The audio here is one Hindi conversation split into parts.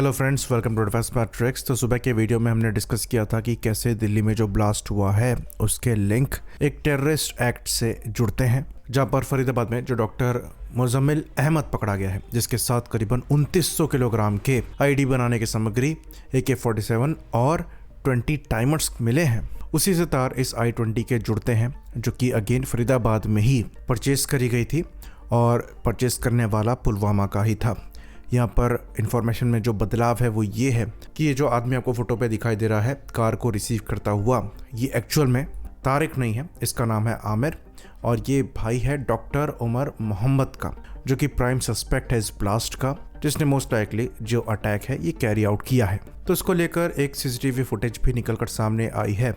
Hello friends, welcome to Advance Matrix. तो सुबह के वीडियो में हमने डिस्कस किया था कि कैसे दिल्ली में जो ब्लास्ट हुआ है उसके लिंक एक टेररिस्ट एक्ट से जुड़ते हैं, जहां पर फरीदाबाद में जो डॉक्टर मुजम्मिल अहमद पकड़ा गया है, जिसके साथ करीबन 2900 किलोग्राम के आईडी बनाने की सामग्री, AK-47 और 20 टाइमर्स मिले हैं। उसी से तार इस I-20 के जुड़ते हैं, जो कि अगेन फरीदाबाद में ही परचेज करी गई थी और परचेज करने वाला पुलवामा का ही था। यहाँ पर इंफॉर्मेशन में जो बदलाव है वो ये है कि ये जो आदमी आपको फोटो पे दिखाई दे रहा है कार को रिसीव करता हुआ, ये एक्चुअल में तारिक नहीं है, इसका नाम है आमिर और ये भाई है डॉक्टर उमर मोहम्मद का, जो कि प्राइम सस्पेक्ट है इस ब्लास्ट का, जिसने मोस्ट लाइकली जो अटैक है ये कैरी आउट किया है। तो इसको लेकर एक CCTV फुटेज भी निकल कर सामने आई है,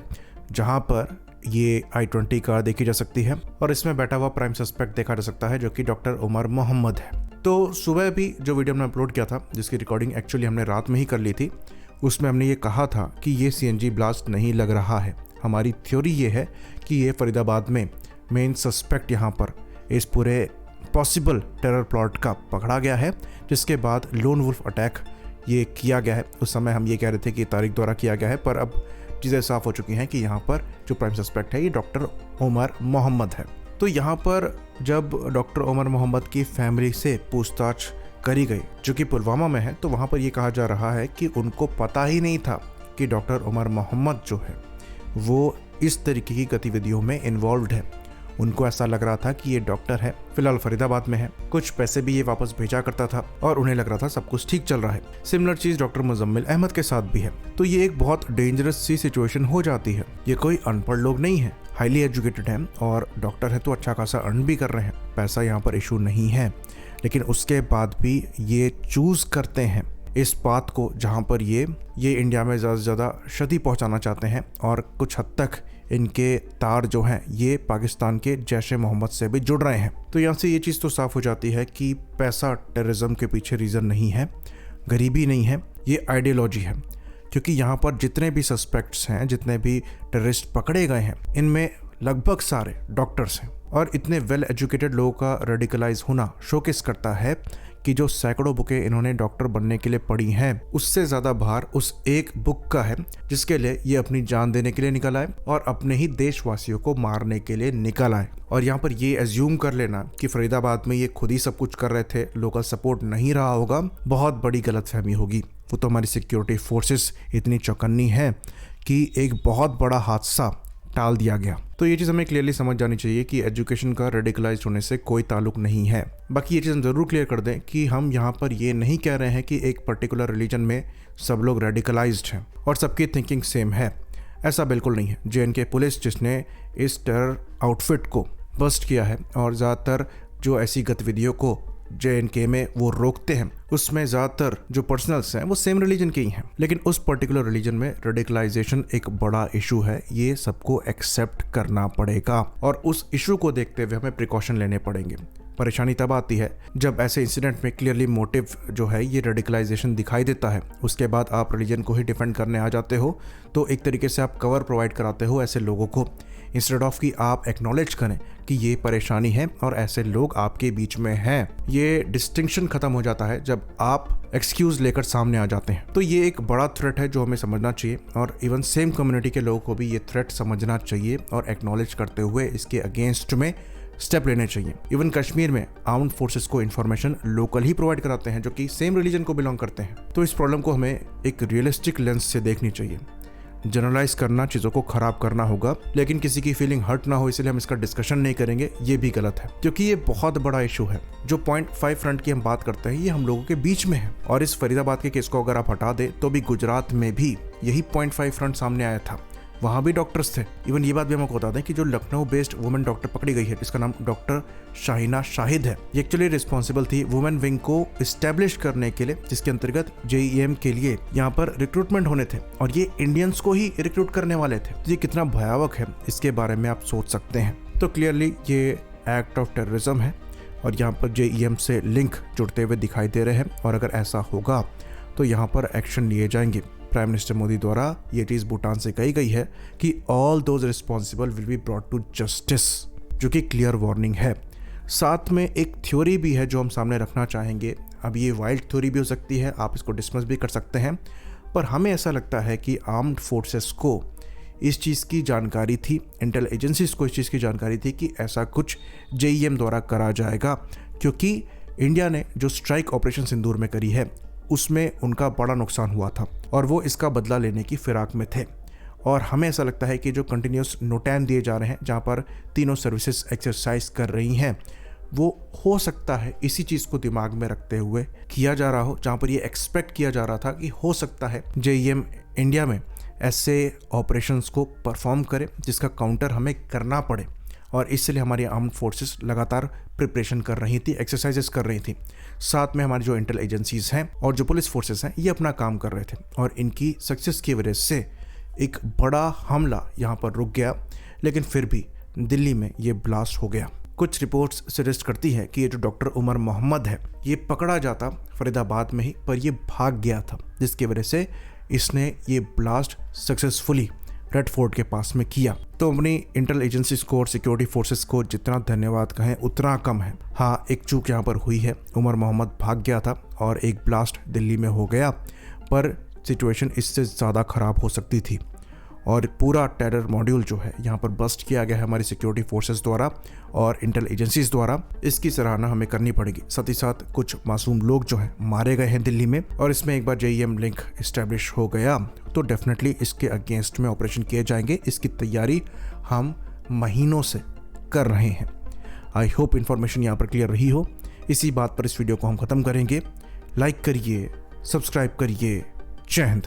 जहाँ पर ये I-20 कार देखी जा सकती है और इसमें बैठा हुआ प्राइम सस्पेक्ट देखा जा सकता है, जो कि डॉक्टर उमर मोहम्मद है। तो सुबह भी जो वीडियो हमने अपलोड किया था, जिसकी रिकॉर्डिंग एक्चुअली हमने रात में ही कर ली थी, उसमें हमने ये कहा था कि ये CNG ब्लास्ट नहीं लग रहा है। हमारी थ्योरी ये है कि ये फरीदाबाद में मेन सस्पेक्ट यहाँ पर इस पूरे पॉसिबल टेरर प्लॉट का पकड़ा गया है, जिसके बाद लोन वुल्फ अटैक ये किया गया है। उस समय हम ये कह रहे थे कि तारिक द्वारा किया गया है, पर अब चीज़ें साफ हो चुकी हैं कि यहाँ पर जो प्राइम सस्पेक्ट है ये डॉक्टर उमर मोहम्मद है। तो यहाँ पर जब डॉक्टर उमर मोहम्मद की फैमिली से पूछताछ करी गई, जो कि पुलवामा में है, तो वहाँ पर ये कहा जा रहा है कि उनको पता ही नहीं था कि डॉक्टर उमर मोहम्मद जो है वो इस तरीके की गतिविधियों में इन्वॉल्व्ड है। उनको ऐसा लग रहा था कि ये डॉक्टर है, फिलहाल फरीदाबाद में है, कुछ पैसे भी ये वापस भेजा करता था और उन्हें लग रहा था सब कुछ ठीक चल रहा है। सिमिलर चीज डॉक्टर मुजम्मिल अहमद के साथ भी है। तो ये एक बहुत डेंजरस सी सिचुएशन हो जाती है। ये कोई अनपढ़ लोग नहीं है, हाईली एजुकेटेड हैं और डॉक्टर है तो अच्छा खासा अर्न भी कर रहे हैं, पैसा यहाँ पर इशू नहीं है, लेकिन उसके बाद भी ये चूज करते हैं इस बात को जहाँ पर ये इंडिया में ज़्यादा से ज़्यादा क्षति पहुँचाना चाहते हैं और कुछ हद तक इनके तार जो हैं ये पाकिस्तान के जैश-ए मोहम्मद से भी जुड़ रहे हैं। तो यहाँ से ये चीज़ तो साफ हो जाती है कि पैसा टेररिज्म के पीछे रीज़न नहीं है, गरीबी नहीं है, ये आइडियोलॉजी है। क्योंकि यहाँ पर जितने भी सस्पेक्ट्स हैं, जितने भी टेररिस्ट पकड़े गए हैं, इनमें लगभग सारे डॉक्टर्स हैं और इतने वेल एजुकेटेड लोगों का रेडिकलाइज होना शोकेस करता है कि जो सैकड़ों बुकें इन्होंने डॉक्टर बनने के लिए पढ़ी हैं, उससे ज़्यादा भार उस एक बुक का है जिसके लिए ये अपनी जान देने के लिए निकल आए और अपने ही देशवासियों को मारने के लिए निकल आए। और यहाँ पर ये एज्यूम कर लेना कि फरीदाबाद में ये खुद ही सब कुछ कर रहे थे, लोकल सपोर्ट नहीं रहा होगा, बहुत बड़ी गलतफहमी होगी। वो तो हमारी सिक्योरिटी फोर्सेस इतनी चौकन्नी है कि एक बहुत बड़ा हादसा टाल दिया गया। तो ये चीज़ हमें क्लियरली समझ जानी चाहिए कि एजुकेशन का रेडिकलाइज होने से कोई ताल्लुक नहीं है। बाकी ये चीज़ हम ज़रूर क्लियर कर दें कि हम यहाँ पर ये नहीं कह रहे हैं कि एक पर्टिकुलर रिलीजन में सब लोग रेडिकलाइज्ड हैं और सबकी थिंकिंग सेम है, ऐसा बिल्कुल नहीं है। JNK पुलिस जिसने इस टेरर आउटफिट को बस्ट किया है और ज़्यादातर जो ऐसी गतिविधियों को JNK में वो रोकते हैं, उसमें ज़्यादातर जो पर्सनल्स हैं वो सेम रिलीजन के ही हैं, लेकिन उस पर्टिकुलर रिलीजन में रेडिकलाइजेशन एक बड़ा इशू है, ये सबको एक्सेप्ट करना पड़ेगा और उस इशू को देखते हुए हमें प्रिकॉशन लेने पड़ेंगे। परेशानी तब आती है जब ऐसे इंसिडेंट में क्लियरली मोटिव जो है ये रेडिकलाइजेशन दिखाई देता है, उसके बाद आप रिलीजन को ही डिफेंड करने आ जाते हो, तो एक तरीके से आप कवर प्रोवाइड कराते हो ऐसे लोगों को, इंस्टेड ऑफ कि आप एक्नॉलेज करें कि ये परेशानी है और ऐसे लोग आपके बीच में हैं। ये डिस्टिंक्शन खत्म हो जाता है जब आप एक्सक्यूज लेकर सामने आ जाते हैं। तो ये एक बड़ा थ्रेट है जो हमें समझना चाहिए और इवन सेम कम्युनिटी के लोगों को भी ये थ्रेट समझना चाहिए और एक्नॉलेज करते हुए इसके अगेंस्ट में स्टेप लेने चाहिए। इवन कश्मीर में आर्म्ड फोर्सेस को इन्फॉर्मेशन लोकल ही प्रोवाइड कराते हैं जो कि सेम रिलीजन को बिलोंग करते हैं। तो इस प्रॉब्लम को हमें एक रियलिस्टिक लेंस से देखनी चाहिए। जनरलाइज करना, चीज़ों को खराब करना होगा, लेकिन किसी की फीलिंग हर्ट ना हो इसलिए हम इसका डिस्कशन नहीं करेंगे, ये भी गलत है, क्योंकि ये बहुत बड़ा इशू है। जो 0.5 फ्रंट की हम बात करते हैं ये हम लोगों के बीच में है और इस फरीदाबाद के केस को अगर आप हटा दे तो भी गुजरात में भी यही 0.5 फ्रंट सामने आया था, वहाँ भी डॉक्टर्स थे। इवन ये बात भी हमको बता दें कि जो लखनऊ बेस्ड वुमेन डॉक्टर पकड़ी गई है, इसका नाम डॉक्टर शाहिना शाहिद है, ये एक्चुअली रिस्पॉन्सिबल थी वुमेन विंग को इस्टेब्लिश करने के लिए, जिसके अंतर्गत JEM के लिए यहाँ पर रिक्रूटमेंट होने थे और ये इंडियंस को ही रिक्रूट करने वाले थे। ये कितना भयावह है इसके बारे में आप सोच सकते हैं। तो क्लियरली ये एक्ट ऑफ टेररिज्म है और यहाँ पर JEM से लिंक जुड़ते हुए दिखाई दे रहे हैं और अगर ऐसा होगा तो यहाँ पर एक्शन लिए जाएंगे। प्राइम मिनिस्टर मोदी द्वारा ये चीज़ भूटान से कही गई है कि all those responsible will be brought to justice, जो कि क्लियर वार्निंग है। साथ में एक थ्योरी भी है जो हम सामने रखना चाहेंगे। अब ये वाइल्ड थ्योरी भी हो सकती है, आप इसको डिसमिस भी कर सकते हैं, पर हमें ऐसा लगता है कि आर्म्ड फोर्सेस को इस चीज़ की जानकारी थी, इंटेल एजेंसीज को इस चीज़ की जानकारी थी कि ऐसा कुछ JEM द्वारा करा जाएगा, क्योंकि इंडिया ने जो स्ट्राइक ऑपरेशन सिंदूर में करी है उसमें उनका बड़ा नुकसान हुआ था और वो इसका बदला लेने की फिराक में थे। और हमें ऐसा लगता है कि जो कंटिन्यूस नोटैन दिए जा रहे हैं जहाँ पर तीनों सर्विसेज एक्सरसाइज कर रही हैं, वो हो सकता है इसी चीज़ को दिमाग में रखते हुए किया जा रहा हो, जहाँ पर ये एक्सपेक्ट किया जा रहा था कि हो सकता है JEM इंडिया में ऐसे ऑपरेशंस को परफॉर्म करे जिसका काउंटर हमें करना पड़े। और इसलिए हमारी आर्म्ड फोर्सेस लगातार प्रिपरेशन कर रही थी, एक्सरसाइजेस कर रही थी। साथ में हमारी जो इंटेल एजेंसीज हैं और जो पुलिस फोर्सेस हैं ये अपना काम कर रहे थे और इनकी सक्सेस की वजह से एक बड़ा हमला यहाँ पर रुक गया। लेकिन फिर भी दिल्ली में ये ब्लास्ट हो गया। कुछ रिपोर्ट्स सजेस्ट करती है कि ये जो डॉक्टर उमर मोहम्मद है ये पकड़ा जाता फरीदाबाद में ही, पर ये भाग गया था, जिसकी वजह से इसने ये ब्लास्ट सक्सेसफुली रेड फोर्ट के पास में किया। तो अपनी इंटेल एजेंसीज को और सिक्योरिटी फोर्सेस को जितना धन्यवाद कहें उतना कम है। हाँ, एक चूक यहाँ पर हुई है, उमर मोहम्मद भाग गया था और एक ब्लास्ट दिल्ली में हो गया, पर सिचुएशन इससे ज़्यादा ख़राब हो सकती थी और पूरा टेरर मॉड्यूल जो है यहाँ पर बस्ट किया गया है हमारी सिक्योरिटी फोर्सेस द्वारा और इंटेल एजेंसीज द्वारा। इसकी सराहना हमें करनी पड़ेगी। साथ ही साथ कुछ मासूम लोग जो हैं मारे गए हैं दिल्ली में, और इसमें एक बार JEM लिंक इस्टेब्लिश हो गया तो डेफिनेटली इसके अगेंस्ट में ऑपरेशन किए जाएंगे। इसकी तैयारी हम महीनों से कर रहे हैं। आई होप इन्फॉर्मेशन यहाँ पर क्लियर रही हो। इसी बात पर इस वीडियो को हम ख़त्म करेंगे। लाइक करिए, सब्सक्राइब करिए। जय हिंद।